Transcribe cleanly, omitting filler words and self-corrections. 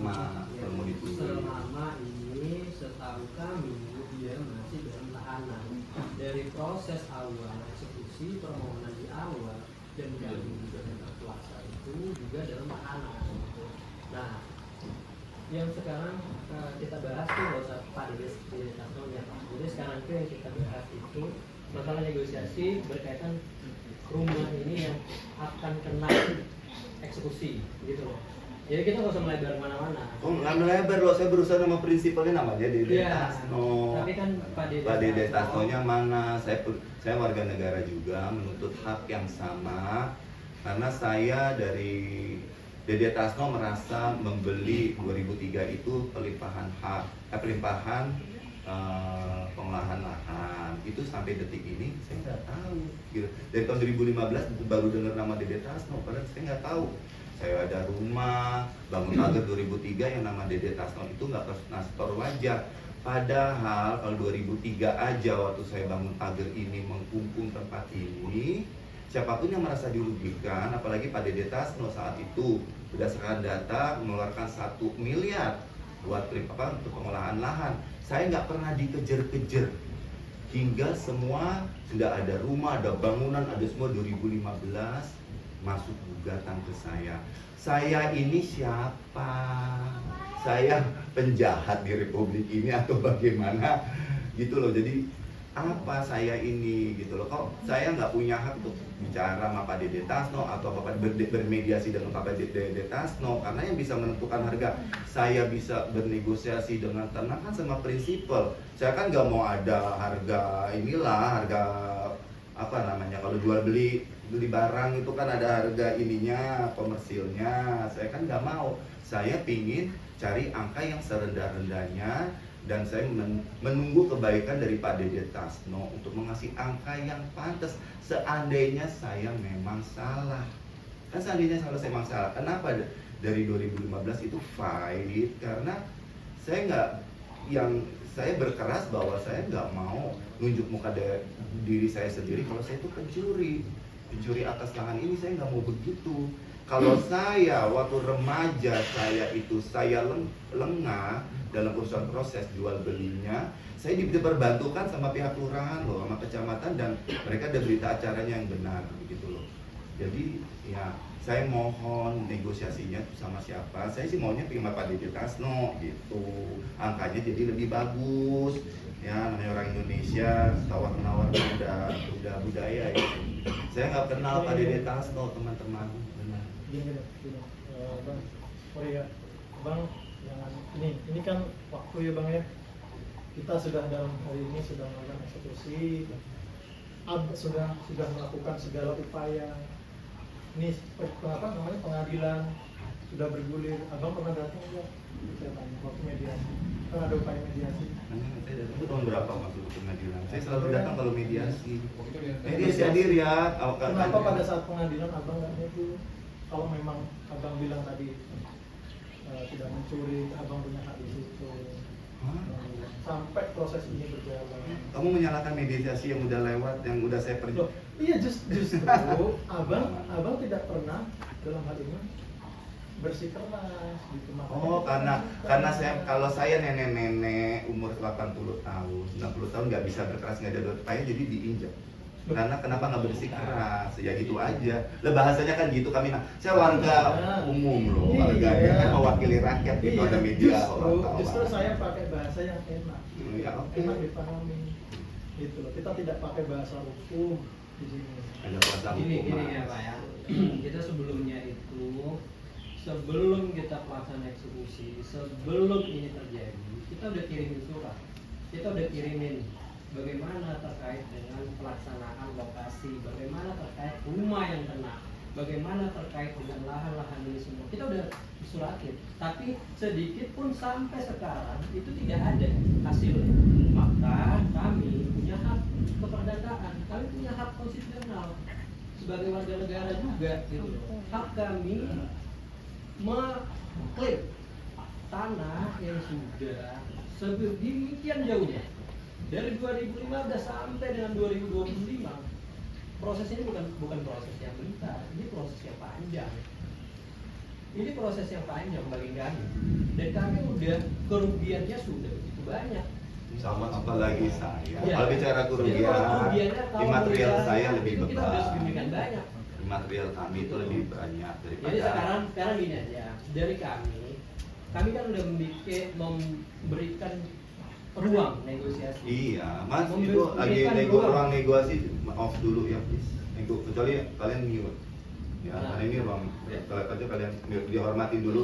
lama kalau mau ditulis? Selama ini setahu kami dia masih dalam tahanan. Dari proses awal eksekusi permohonan di awal dan gabung juga dengan kuasa itu juga dalam tahanan. Nah, yang sekarang kita bahas tuh nggak usah Pak Dedes ya Pak. Jadi sekarang itu yang kita bahas itu masalah negosiasi berkaitan rumah ini yang akan kena eksekusi gitu loh. Jadi kita nggak usah melebar kemana-mana. Oh nggak melebar loh, saya berusaha sama prinsipalnya namanya Dede Tasno. Tapi kan Pak Dede Tasnonya mana? Saya warga negara juga menuntut hak yang sama karena saya dari Dede Tasno merasa membeli 2003 itu pelimpahan pengolahan lahan itu sampai detik ini saya nggak tahu gitu. Dari tahun 2015 baru dengar nama Dede Tasno, padahal saya nggak tahu. Saya ada rumah bangun pagar 2003 yang nama Dede Tasno itu nggak pernah setor wajah. Padahal kalau 2003 aja waktu saya bangun pagar ini mengkumpul tempat ini, siapapun yang merasa dirugikan, apalagi Pak Dede Tasno saat itu berdasarkan data mengeluarkan 1 miliar buat untuk pengolahan lahan. Saya nggak pernah dikejar-kejar hingga semua sudah ada rumah, ada bangunan, ada semua 2015 masuk gugatan ke saya. Saya ini siapa? Saya penjahat di Republik ini atau bagaimana? Gitu loh. Jadi apa saya ini gitu loh. Kok saya nggak punya hak untuk bicara sama Pak Dede Tasno atau Bapak bermediasi dengan Pak Dede Tasno, karena yang bisa menentukan harga saya bisa bernegosiasi dengan tenang kan sama prinsipal. Saya kan nggak mau ada harga harga apa namanya, kalau jual beli barang itu kan ada harga ininya, komersilnya. Saya kan nggak mau. Saya pingin cari angka yang serendah-rendahnya dan saya menunggu kebaikan dari Pak Dede Tasno untuk mengasih angka yang pantas. Seandainya saya memang salah, kan seandainya kalau saya memang salah, kenapa dari 2015 itu fight? Karena saya berkeras bahwa saya nggak mau nunjuk muka diri saya sendiri kalau saya itu pencuri atas lahan ini. Saya nggak mau begitu. Kalau saya waktu remaja saya lengah dalam urusan proses jual belinya, saya diperbantukan sama pihak kelurahan loh, sama kecamatan, dan mereka ada berita acaranya yang benar begitu loh. Jadi ya saya mohon negosiasinya sama siapa. Saya sih maunya sama Pak Dede Tasno gitu, angkanya jadi lebih bagus ya, namanya orang Indonesia, tawar-menawar udah budaya ya. Saya nggak kenal Pak Dede Tasno, teman-teman. Benar. Gini, Bang, sorry ya, Bang, jangan ini kan waktu ya Bang ya. Kita sudah dalam hari ini sudah melakukan eksekusi, sudah melakukan segala upaya. Ini pengadilan sudah bergulir. Abang pernah datang nggak? Saya tanya waktu mediasi. Kan ada upaya mediasi. Saya datang itu tahun berapa masuk ke pengadilan? Saya selalu datang kalau mediasi. Mediasi hadir ya. Kenapa pada saat pengadilan Abang nggak itu? Kalau memang Abang bilang tadi tidak mencuri, Abang punya hak di situ. Sampai proses ini berjalan. Kamu menyalahkan mediasi yang udah lewat, yang udah saya perjuangkan. Iya, justru abang tidak pernah dalam hal ini bersikeras gitu. Oh, karena kalau saya nenek-nenek umur 80 tahun, 90 tahun nggak bisa berkeras, nggak ada upaya, jadi diinjak. Karena kenapa nggak bersikeras? Ya gitu aja. Lah bahasanya kan gitu kami. Saya warga umum loh, warganya kan mewakili rakyat gitu, ada media Justru saya pakai bahasa yang enak, enak dipahami gitu loh. Kita tidak pakai bahasa hukum di sini. Ada bahasa Gini hukum. ya Pak ya. Kita sebelum kita pelaksanaan eksekusi, sebelum ini terjadi, kita udah kirimin surat. Kita udah kirimin bagaimana terkait dengan pelaksanaan lokasi, bagaimana terkait rumah yang kena, bagaimana terkait dengan lahan-lahan ini semua. Kita udah disuratin, tapi sedikit pun sampai sekarang itu tidak ada hasilnya. Maka kami punya hak keperdataan, kami punya hak konstitusional sebagai warga negara juga gitu. Hak kami mengklaim tanah yang sudah sedemikian jauhnya dari 2015 sampai dengan 2025. Proses ini bukan proses yang bentar, ini proses yang panjang. Ini proses yang panjang bagi kami. dan kami udah kerugiannya sudah begitu banyak. Sama apalagi saya. Ya. Kalau bicara Jadi kerugian, kalau kerugiannya, kalau imaterial bicara saya itu lebih kita udah beban. sedemikian banyak. Imaterial kami itu lebih banyak daripada. Jadi sekarang gini aja, dari kami kan udah memberikan ruang negosiasi. Iya, Mas Memberikan itu lagi nego ruang. ruang negosiasi, off dulu ya please. Nego kecuali kalian mute. Ya, Nah. karena ini ruang Ya. kalau kerja kalian dihormatin dulu.